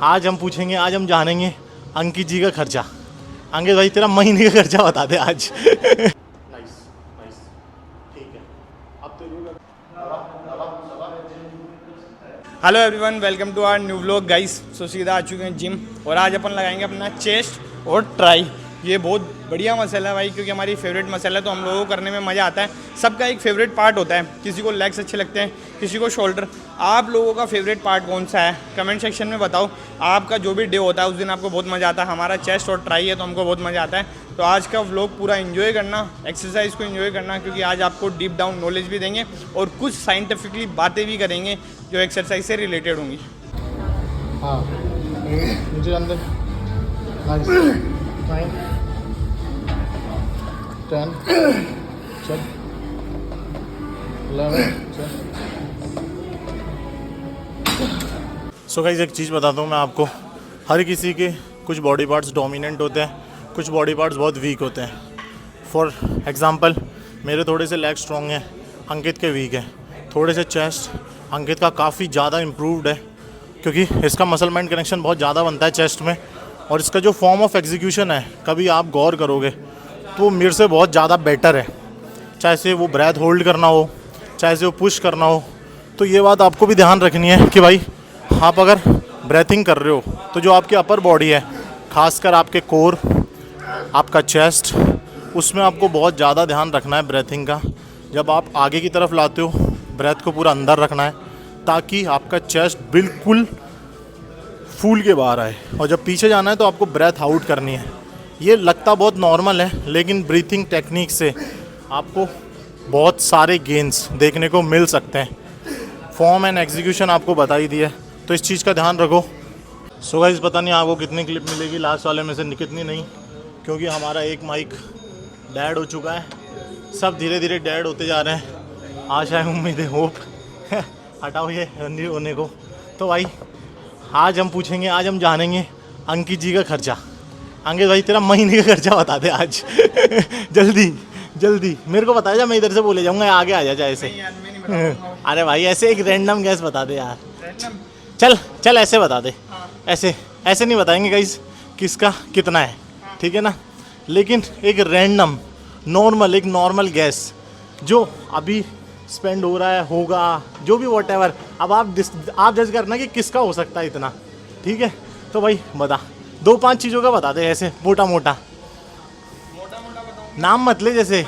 आज हम पूछेंगे, आज हम जानेंगे अंकित जी का खर्चा। अंकित भाई तेरा महीने का खर्चा बता दे आज। नाइस नाइस, ठीक है। अब तो hello everyone, welcome to our new vlog guys. So सीधा आ चुके हैं जिम और आज अपन लगाएंगे अपना चेस्ट और ट्राई। ये बहुत बढ़िया मसल है भाई, क्योंकि हमारी फेवरेट मसल है, तो हम लोगों को करने में मज़ा आता है। सबका एक फेवरेट पार्ट होता है, किसी को लेग्स अच्छे लगते हैं, किसी को शोल्डर। आप लोगों का फेवरेट पार्ट कौन सा है कमेंट सेक्शन में बताओ। आपका जो भी डे होता है उस दिन आपको बहुत मज़ा आता है। हमारा चेस्ट और ट्राई है तो हमको बहुत मज़ा आता है। तो आज का व्लॉग पूरा एंजॉय करना, एक्सरसाइज को एंजॉय करना, क्योंकि आज आपको डीप डाउन नॉलेज भी देंगे और कुछ साइंटिफिकली बातें भी करेंगे जो एक्सरसाइज से रिलेटेड होंगी। हाँ, मुझे अंदर 10 चल 11 चल। सो गाइस, एक चीज़ बताता हूँ मैं आपको। हर किसी के कुछ बॉडी पार्ट्स डोमिनेंट होते हैं, कुछ बॉडी पार्ट्स बहुत वीक होते हैं। फॉर एग्जांपल, मेरे थोड़े से लेग स्ट्रॉन्ग हैं, अंकित के वीक है। थोड़े से चेस्ट अंकित का काफ़ी ज़्यादा इम्प्रूव्ड है, क्योंकि इसका मसल माइंड कनेक्शन बहुत ज़्यादा बनता है चेस्ट में। और इसका जो फॉर्म ऑफ एग्जीक्यूशन है, कभी आप गौर करोगे तो मेरे से बहुत ज़्यादा बेटर है। चाहे से वो ब्रेथ होल्ड करना हो, चाहे से वो पुश करना हो। तो ये बात आपको भी ध्यान रखनी है कि भाई आप अगर ब्रेथिंग कर रहे हो तो जो आपकी अपर बॉडी है, खासकर आपके कोर, आपका चेस्ट, उसमें आपको बहुत ज़्यादा ध्यान रखना है ब्रेथिंग का। जब आप आगे की तरफ लाते हो, ब्रेथ को पूरा अंदर रखना है ताकि आपका चेस्ट बिल्कुल फूल के बाहर आए। और जब पीछे जाना है तो आपको ब्रेथ आउट करनी है। ये लगता बहुत नॉर्मल है, लेकिन ब्रीथिंग टेक्निक से आपको बहुत सारे गेन्स देखने को मिल सकते हैं। फॉर्म एंड एग्जीक्यूशन आपको बता ही दिया है, तो इस चीज़ का ध्यान रखो। सो गाइस, पता नहीं आपको कितनी क्लिप मिलेगी लास्ट वाले में से, कितनी नहीं, क्योंकि हमारा एक माइक डेड हो चुका है। सब धीरे धीरे डेड होते जा रहे हैं। आशा है, उम्मीद है, होप हटाओ ये रंजी होने को। तो भाई आज हम पूछेंगे, आज हम जानेंगे अंकित जी का खर्चा। अंकित भाई तेरा महीने का खर्चा बता दे आज। जल्दी जल्दी मेरे को बता जा, मैं इधर से बोले जाऊँगा, आगे आ जा ऐसे। अरे भाई ऐसे एक रैंडम गैस बता दे यार। चल चल ऐसे बता दे। ऐसे ऐसे नहीं बताएंगे गाइस किसका कितना है, ठीक है ना। लेकिन एक रैंडम नॉर्मल, एक नॉर्मल गैस जो अभी स्पेंड हो रहा है, होगा, जो भी वॉट एवर। अब आप जज करना कि किसका हो सकता है इतना, ठीक है। तो भाई बता, 2-5 चीज़ों का बता दे ऐसे मोटा मोटा। नाम मत ले जैसे।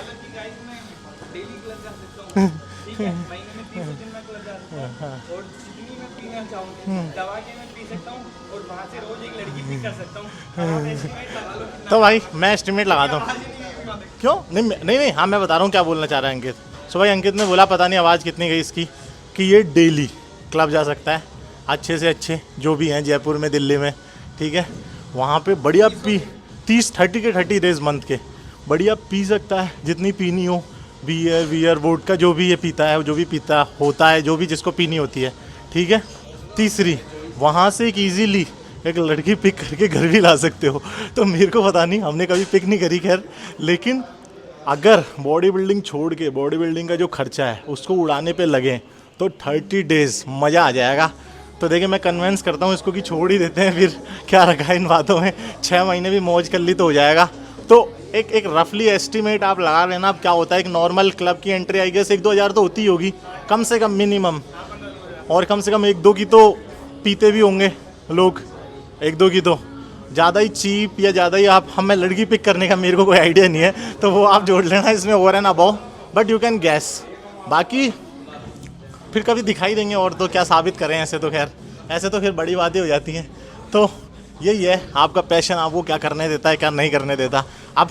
तो भाई मैं एस्टिमेट लगाता हूँ। क्यों नहीं, हाँ मैं बता रहा हूँ क्या बोलना चाह रहा है अंकित। सो भाई अंकित ने बोला, पता नहीं आवाज़ कितनी गई इसकी, कि ये डेली क्लब जा सकता है, अच्छे से अच्छे जो भी हैं जयपुर में, दिल्ली में, ठीक है। वहाँ पे बढ़िया 30 डेज मंथ के बढ़िया पी सकता है, जितनी पीनी हो, बियर वोडका जो भी ये पीता है, जो भी पीता होता है, जो भी जिसको पीनी होती है, ठीक है। तीसरी, वहाँ से एक ईजीली एक लड़की पिक करके घर भी ला सकते हो। तो मेरे को पता नहीं, हमने कभी पिक नहीं करी खैर, लेकिन अगर बॉडी बिल्डिंग छोड़ के बॉडी बिल्डिंग का जो खर्चा है उसको उड़ाने पे लगे तो 30 डेज़ मज़ा आ जाएगा। तो देखिए, मैं कन्विंस करता हूँ इसको कि छोड़ ही देते हैं, फिर क्या रखा है इन बातों में। 6 महीने भी मौज कर ली तो हो जाएगा। तो एक रफली एस्टिमेट आप लगा लेना। अब क्या होता है, एक नॉर्मल क्लब की एंट्री आई गेस 1-2 हज़ार तो होती ही होगी कम से कम मिनिमम, और कम से कम 1-2 की तो पीते भी होंगे लोग, 1-2 की तो। ज़्यादा ही चीप या ज़्यादा ही आप, हमें लड़की पिक करने का मेरे को कोई आइडिया नहीं है, तो वो आप जोड़ लेना इसमें, over and above, but you can gas. बाकी फिर कभी दिखाई देंगे और तो क्या साबित करें। ऐसे तो खैर, ऐसे तो फिर बड़ी बातें हो जाती हैं। तो यही है आपका पैशन, आपको क्या करने देता है, क्या नहीं करने देता। अब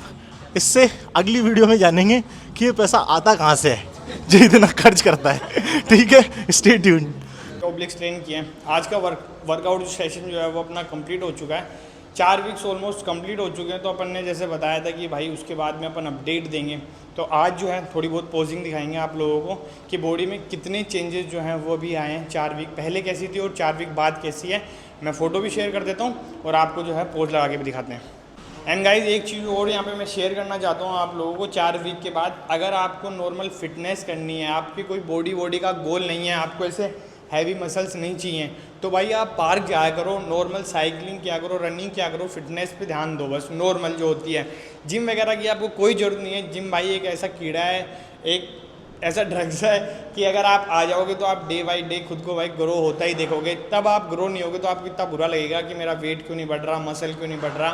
इससे अगली वीडियो में जानेंगे कि ये पैसा आता कहाँ से है जो इतना खर्च करता है, ठीक है। Stay tuned. ऑब्लिक्स ट्रेन किए हैं। आज का वर्कआउट सेशन जो है वो अपना कंप्लीट हो चुका है। 4 वीक्स ऑलमोस्ट कंप्लीट हो चुके हैं। तो अपन ने जैसे बताया था कि भाई उसके बाद में अपन अपडेट देंगे। तो आज जो है थोड़ी बहुत पोजिंग दिखाएंगे आप लोगों को कि बॉडी में कितने चेंजेस जो हैं वो भी आए हैं। 4 वीक पहले कैसी थी और 4 वीक बाद कैसी है। मैं फ़ोटो भी शेयर कर देता हूँ और आपको जो है पोज लगा के भी दिखाते हैं। एंड गाइज एक चीज़ और यहाँ पे मैं शेयर करना चाहता हूँ आप लोगों को। 4 वीक के बाद अगर आपको नॉर्मल फिटनेस करनी है, आपकी कोई बॉडी का गोल नहीं है, आपको ऐसे हैवी मसल्स नहीं चाहिए, तो भाई आप पार्क जाया करो, नॉर्मल साइकिलिंग किया करो, रनिंग किया करो, फिटनेस पे ध्यान दो बस, नॉर्मल जो होती है। जिम वगैरह की आपको कोई ज़रूरत नहीं है। जिम भाई एक ऐसा कीड़ा है, एक ऐसा ड्रग्स है कि अगर आप आ जाओगे तो आप डे बाई डे खुद को भाई ग्रो होता ही देखोगे। तब आप ग्रो नहीं होगे तो आपको इतना बुरा लगेगा कि मेरा वेट क्यों नहीं बढ़ रहा, मसल क्यों नहीं बढ़ रहा।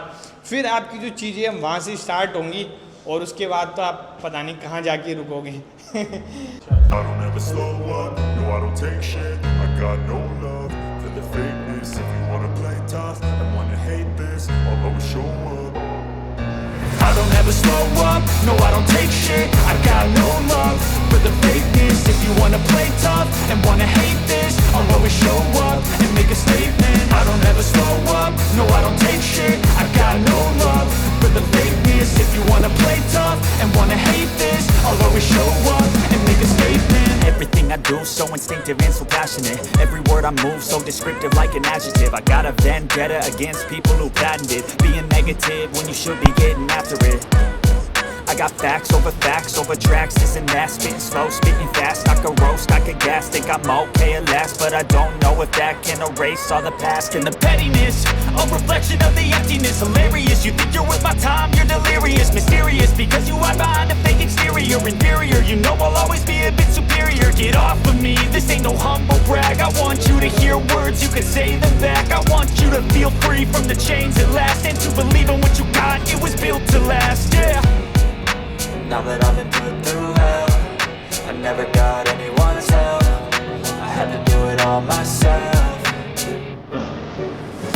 फिर आपकी जो चीज़ें हैं वहाँ से स्टार्ट होंगी और उसके बाद तो आप पता नहीं कहाँ जाके रुकोगे। I don't ever slow up, no I don't take shit. I got no love for the fakeness. If you wanna play tough and wanna hate this, I'll always show up. I don't ever slow up, no I don't take shit. I got no love for the fakeness. If you wanna play tough and wanna hate this, I'll always show up and make a statement. I don't ever slow up, no I don't take shit. I got no love for the fakeness. If you wanna play tough and wanna hate this, I'll always show up and make a statement. Everything I do so instinctive and so passionate. Every word I move so descriptive like an adjective. I got a vendetta against people who patented being negative when you should be getting after it. I got facts over tracks, this and that. Spitting slow, spitting fast, I could roast, I could gas. Think I'm okay at last, but I don't know if that can erase all the past. And the pettiness, a reflection of the emptiness. Hilarious, you think you're worth my time, you're delirious. Mysterious, because you hide behind a fake exterior. Inferior, you know I'll always be a bit superior. Get off of me, this ain't no humble brag. I want you to hear words, you can say them back. I want you to feel free from the chains at last, and to believe in what you got, it was built to last, yeah. Now that I've been put through hell, I never got anyone's help. I had to do it all myself.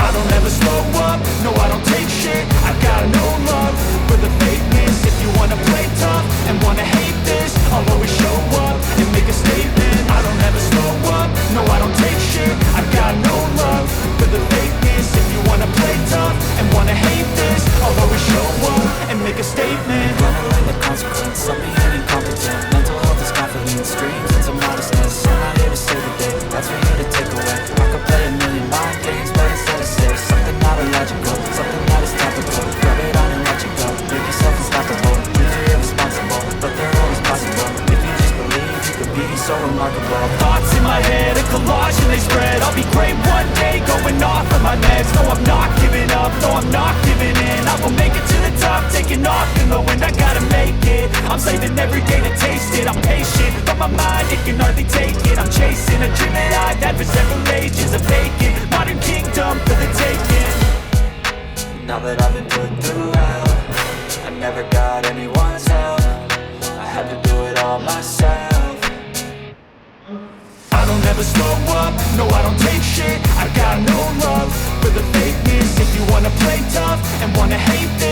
I don't ever slow up, no I don't take shit. I got no love for the fakeness. If you wanna play tough and wanna hate this, I'll always show up and make a statement. I don't ever slow up, no I don't take shit. I got no love for the fakeness. If you wanna play tough and wanna hate this, I'll always show up and make a statement. Gonna learn the consequence of being incompetent. Mental health is confidence, dreams and some modestness. I'm not here to save the day, that's for you to take away. I could play a million mind games, but instead I say something not illogical, something that is topical. Grab it on and let you go, make yourself unstoppable. Dreams are irresponsible, but they're always possible. If you just believe, you could be so remarkable. Thoughts in my head, a collage and they spread. I'll be great one day, going off of my meds. No, I'm not giving up, no, I'm not giving in. I will make it to the top, taking off in the wind. I gotta make it, I'm saving every day to taste it. I'm patient, but my mind, it can hardly take it. I'm chasing a dream that I've had for several ages. A vacant, modern kingdom for the taking. Now that I've been put through hell, I never got anyone's help. I had to do it all myself. I don't ever slow up, no I don't take shit. I got no love for the fakeness. If you wanna play tough and wanna hate this,